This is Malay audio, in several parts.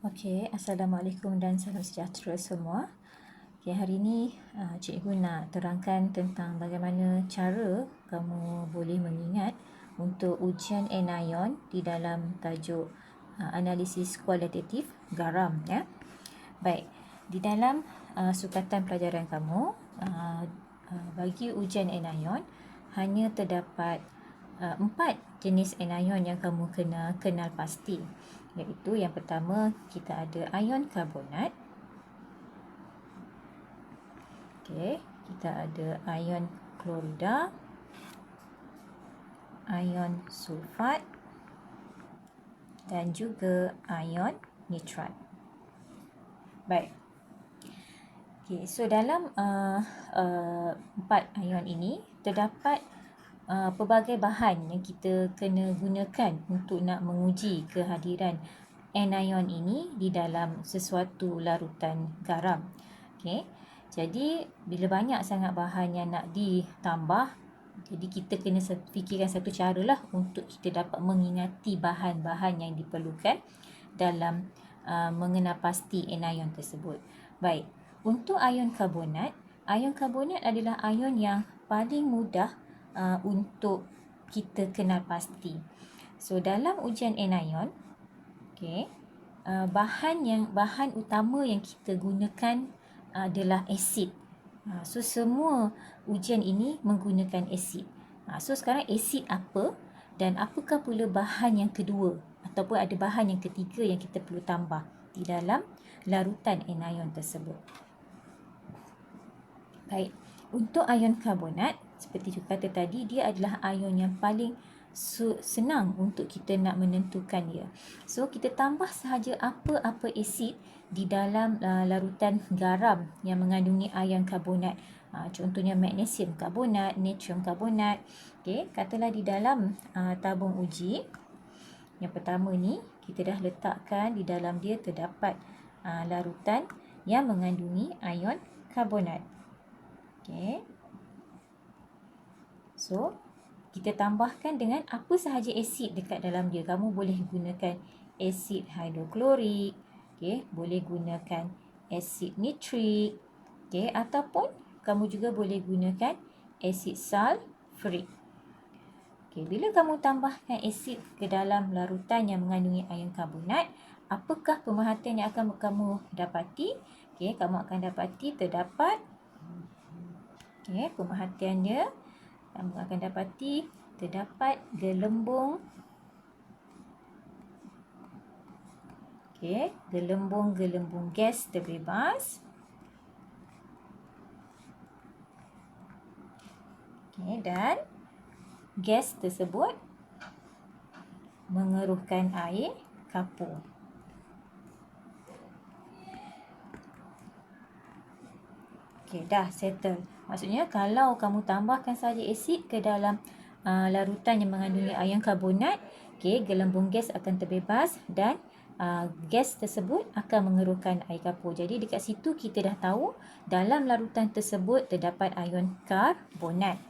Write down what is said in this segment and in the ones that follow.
Okey, Assalamualaikum dan salam sejahtera semua. Okey, hari ini cikgu nak terangkan tentang bagaimana cara kamu boleh mengingat untuk ujian anion di dalam tajuk analisis kualitatif garam ya. Baik, di dalam sukatan pelajaran kamu bagi ujian anion hanya terdapat 4 jenis anion yang kamu kena kenal pasti, iaitu yang pertama kita ada ion karbonat. Okey, kita ada ion klorida, ion sulfat dan juga ion nitrat. Baik. Okey, so dalam 4 ion ini terdapat pelbagai bahan yang kita kena gunakan untuk nak menguji kehadiran anion ini di dalam sesuatu larutan garam. Okey. Jadi bila banyak sangat bahan yang nak ditambah, jadi kita kena fikirkan satu caralah untuk kita dapat mengingati bahan-bahan yang diperlukan dalam mengenal pasti anion tersebut. Baik, untuk ion karbonat adalah ion yang paling mudah untuk kita kenal pasti. So dalam ujian anion, okey, bahan utama yang kita gunakan adalah asid. So semua ujian ini menggunakan asid. So sekarang asid apa dan apakah pula bahan yang kedua ataupun ada bahan yang ketiga yang kita perlu tambah di dalam larutan anion tersebut. Baik, untuk ion karbonat seperti juga kata tadi, dia adalah ion yang paling senang untuk kita nak menentukan dia. So kita tambah sahaja apa-apa asid di dalam larutan garam yang mengandungi ion karbonat. Contohnya magnesium karbonat, natrium karbonat. Okey, katalah di dalam tabung uji yang pertama ni kita dah letakkan di dalam dia terdapat larutan yang mengandungi ion karbonat. Okey. So, kita tambahkan dengan apa sahaja asid dekat dalam dia. Kamu boleh gunakan asid hidroklorik, okey, boleh gunakan asid nitrik, okey, ataupun kamu juga boleh gunakan asid sulfurik. Okey, bila kamu tambahkan asid ke dalam larutan yang mengandungi ion karbonat, apakah pemerhatian yang akan kamu dapati? Okey, kamu akan dapati terdapat pemerhatiannya kamu akan dapati terdapat gelembung gelembung gas terbebas. Dan gas tersebut mengeruhkan air kapur. Dah settle. Maksudnya kalau kamu tambahkan saja asid ke dalam larutan yang mengandungi ion karbonat, gelembung gas akan terbebas dan gas tersebut akan mengeruhkan air kapur. Jadi dekat situ kita dah tahu dalam larutan tersebut terdapat ion karbonat.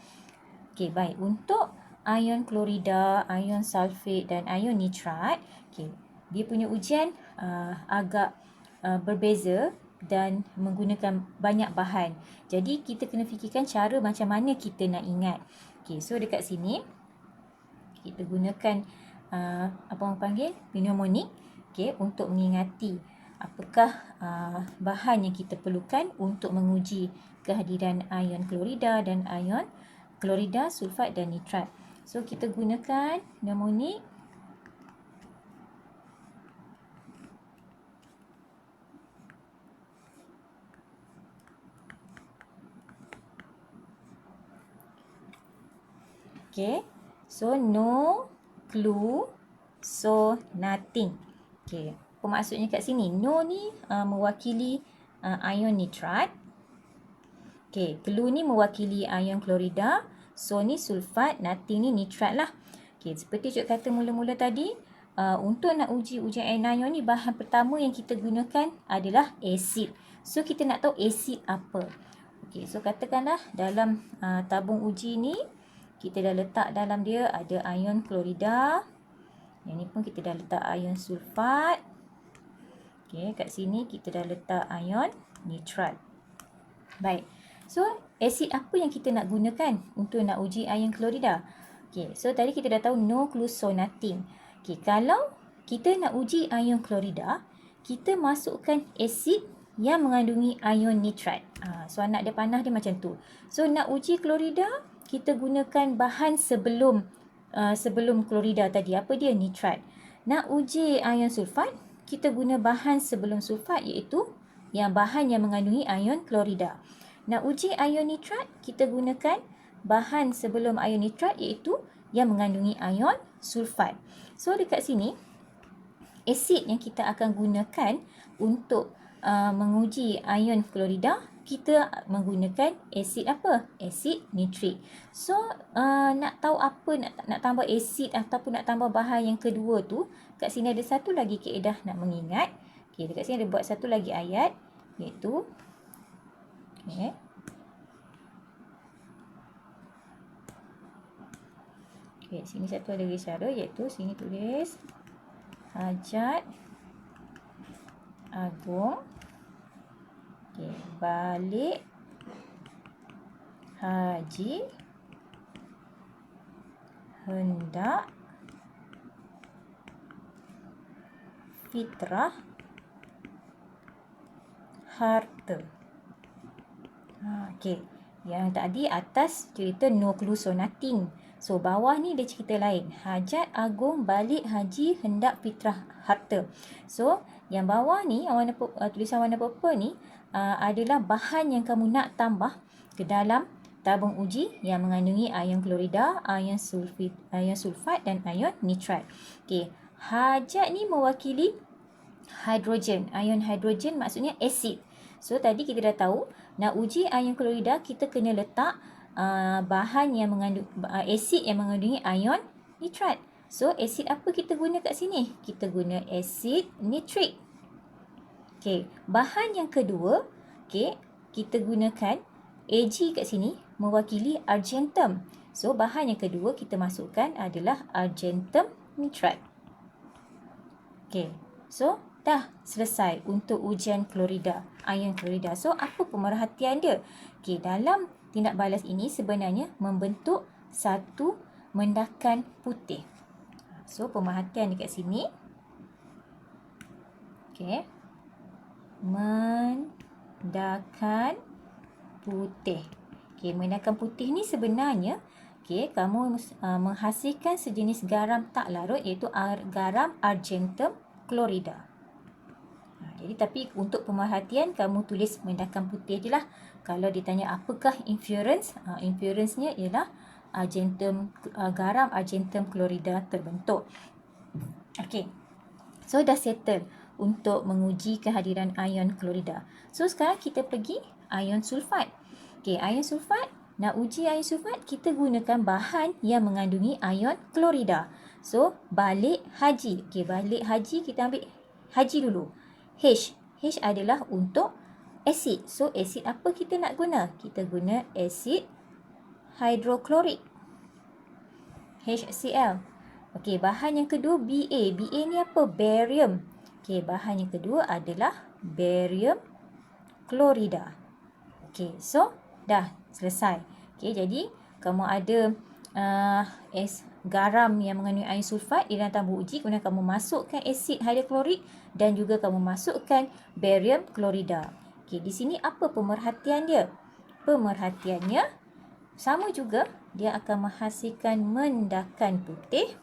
Baik. Untuk ion klorida, ion sulfat dan ion nitrat, dia punya ujian agak berbeza dan menggunakan banyak bahan. Jadi kita kena fikirkan cara macam mana kita nak ingat. So dekat sini kita gunakan apa orang panggil mnemonik, untuk mengingati apakah bahan yang kita perlukan untuk menguji kehadiran ion klorida dan ion klorida, sulfat dan nitrat. So kita gunakan mnemonik so no clue, so nothing. Apa maksudnya kat sini? No ni mewakili ion nitrat. Clue ni mewakili ion klorida. So ni sulfat, nothing ni nitrat lah. Seperti Cik kata mula-mula tadi, untuk nak uji ujian anion ni, bahan pertama yang kita gunakan adalah asid. So kita nak tahu asid apa. So katakanlah dalam tabung uji ni, kita dah letak dalam dia ada ion klorida. Yang ni pun kita dah letak ion sulfat. Okey, kat sini kita dah letak ion nitrat. Baik. So, asid apa yang kita nak gunakan untuk nak uji ion klorida? Okey, so tadi kita dah tahu no clue so nothing. Okey, kalau kita nak uji ion klorida, kita masukkan asid yang mengandungi ion nitrat. So anak dia panah dia macam tu. So nak uji klorida, kita gunakan bahan sebelum klorida tadi. Apa dia? Nitrat. Nak uji ion sulfat, kita guna bahan sebelum sulfat iaitu bahan yang mengandungi ion klorida. Nak uji ion nitrat, kita gunakan bahan sebelum ion nitrat iaitu yang mengandungi ion sulfat. So dekat sini, asid yang kita akan gunakan untuk menguji ion klorida, kita menggunakan asid apa? Asid nitrik. So nak tahu apa, nak tambah asid ataupun nak tambah bahan yang kedua tu, kat sini ada satu lagi kaedah nak mengingat. Okay, dekat sini ada buat satu lagi ayat iaitu okay. Okay, sini satu ada cara iaitu sini tulis hajat agung okay, balik haji hendak fitrah harta. Okey, yang tadi atas cerita no clue so nothing. So bawah ni dia cerita lain. Hajat agung balik haji hendak fitrah harta. So yang bawah ni tulisan warna purple ni adalah bahan yang kamu nak tambah ke dalam tabung uji yang mengandungi ion klorida, ion sulfat dan ion nitrat. Okey, hajat ni mewakili hidrogen. Ion hidrogen maksudnya asid. So tadi kita dah tahu nak uji ion klorida kita kena letak bahan yang mengandung asid yang mengandungi ion nitrat. So asid apa kita guna kat sini? Kita guna asid nitrik. Okey, bahan yang kedua, okey, kita gunakan Ag kat sini mewakili argentum. So bahan yang kedua kita masukkan adalah argentum nitrat. Okey, so dah selesai untuk ujian klorida, ion klorida. So apa pemerhatian dia? Okey, dalam tindak balas ini sebenarnya membentuk satu mendakan putih. So pemerhatian dekat sini. Okey. Mendakan putih. Okey, mendakan putih ni sebenarnya kamu menghasilkan sejenis garam tak larut iaitu garam argentum klorida. Jadi tapi untuk pemerhatian kamu tulis mendakan putih je lah. Kalau ditanya apakah inference, inference-nya ialah garam argentum klorida terbentuk. Okey. So dah settle untuk menguji kehadiran ion klorida. So sekarang kita pergi ion sulfat. Okey, ion sulfat, nak uji ion sulfat kita gunakan bahan yang mengandungi ion klorida. So balik haji. Okey, balik haji kita ambil haji dulu. H adalah untuk asid. So asid apa kita nak guna? Kita guna asid hidroklorik. HCl. Okey, bahan yang kedua Ba. Ba ni apa? Barium. Okey, bahan yang kedua adalah barium klorida. Okey, so dah selesai. Okey, jadi kamu ada garam yang mengandung ion sulfat di dalam tabung uji, kemudian kamu masukkan asid hidroklorik dan juga kamu masukkan barium klorida. Okey, di sini apa pemerhatian dia? Pemerhatiannya sama juga, dia akan menghasilkan mendakan putih.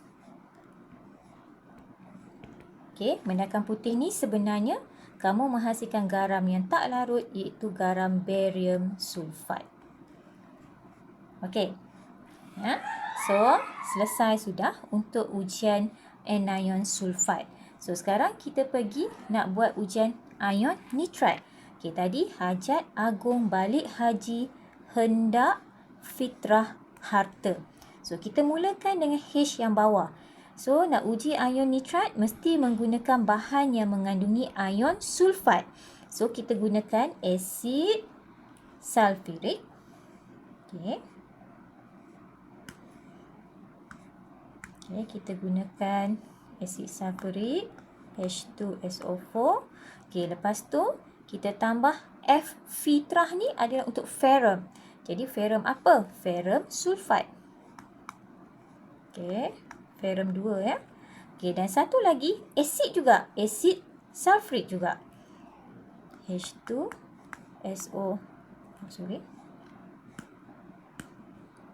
Okey, mendakan putih ni sebenarnya kamu menghasilkan garam yang tak larut iaitu garam barium sulfat. Okey. So, selesai sudah untuk ujian anion sulfat. So, sekarang kita pergi nak buat ujian ion nitrat. Okey, tadi hajat agung balik haji hendak fitrah harta. So, kita mulakan dengan H yang bawah. So, nak uji ion nitrat mesti menggunakan bahan yang mengandungi ion sulfat. So, kita gunakan asid sulfurik. Okey. Okey, kita gunakan asid sulfurik. H2SO4. Okey, lepas tu kita tambah F fitrah ni adalah untuk ferrum. Jadi ferrum apa? Ferrum sulfat. Okey, ferrum 2 ya. Okey, dan satu lagi asid juga, asid sulfuric juga. H2SO. Sorry.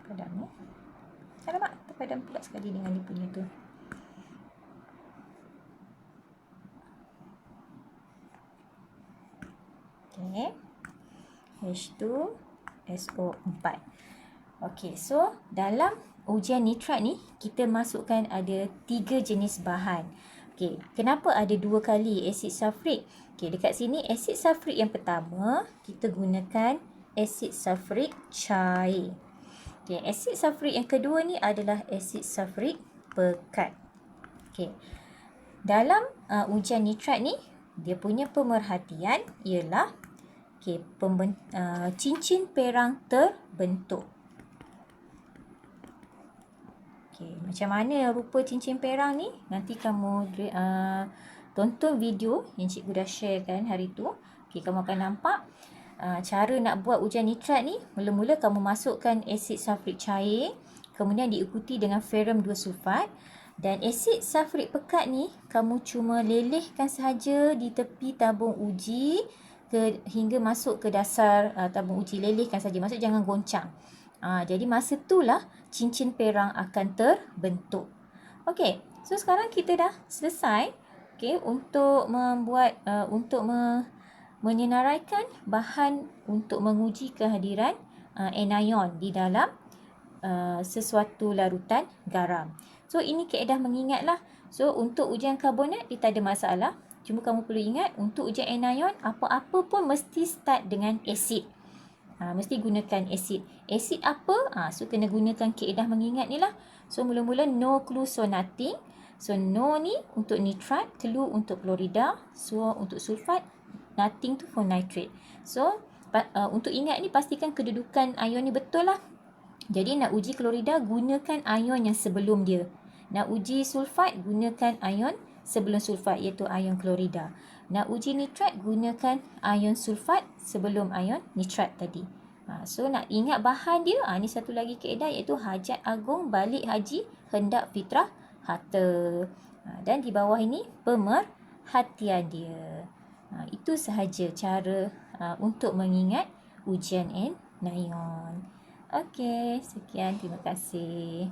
Padam ni. Alamak, terpadam pula sekali dengan dia punya tu. Okey. H2SO4. Okey, so dalam ujian nitrat ni kita masukkan ada 3 jenis bahan. Okey, kenapa ada 2 kali asid sulfurik? Okey, dekat sini asid sulfurik yang pertama kita gunakan asid sulfurik cair. Okey, asid sulfurik yang kedua ni adalah asid sulfurik pekat. Okey. Dalam ujian nitrat ni dia punya pemerhatian ialah cincin perang terbentuk. Okey, macam mana rupa cincin perang ni? Nanti kamu tonton video yang cikgu dah sharekan hari tu. Okey, kamu akan nampak cara nak buat ujian nitrat ni. Mula-mula kamu masukkan asid sulfurik cair, kemudian diikuti dengan ferrum 2 sulfat. Dan asid sulfurik pekat ni kamu cuma lelehkan sahaja di tepi tabung uji hingga masuk ke dasar tabung uji. Lelehkan saja, maksud jangan goncang. Jadi masa itulah cincin perang akan terbentuk. Okey, so sekarang kita dah selesai untuk membuat menyenaraikan bahan untuk menguji kehadiran anion di dalam sesuatu larutan garam. So ini kaedah mengingatlah. So untuk ujian karbonat dia tak ada masalah. Cuma kamu perlu ingat untuk ujian anion apa-apa pun mesti start dengan asid. Mesti gunakan asid. Asid apa? So kena gunakan kaedah mengingat ni lah. So mula-mula no clue so nothing. So no ni untuk nitrat, clue untuk klorida, so untuk sulfat, nothing tu for nitrate. So untuk ingat ni pastikan kedudukan ion ni betul lah. Jadi nak uji klorida gunakan ion yang sebelum dia. Nak uji sulfat gunakan ion sebelum sulfat iaitu ion klorida. Nak uji nitrat gunakan ion sulfat sebelum ion nitrat tadi. So nak ingat bahan dia, ni satu lagi kaedah iaitu hajat agung balik haji hendak fitrah harta. Dan di bawah ini pemerhatian dia. Itu sahaja cara untuk mengingat ujian anion. Okey, sekian, terima kasih.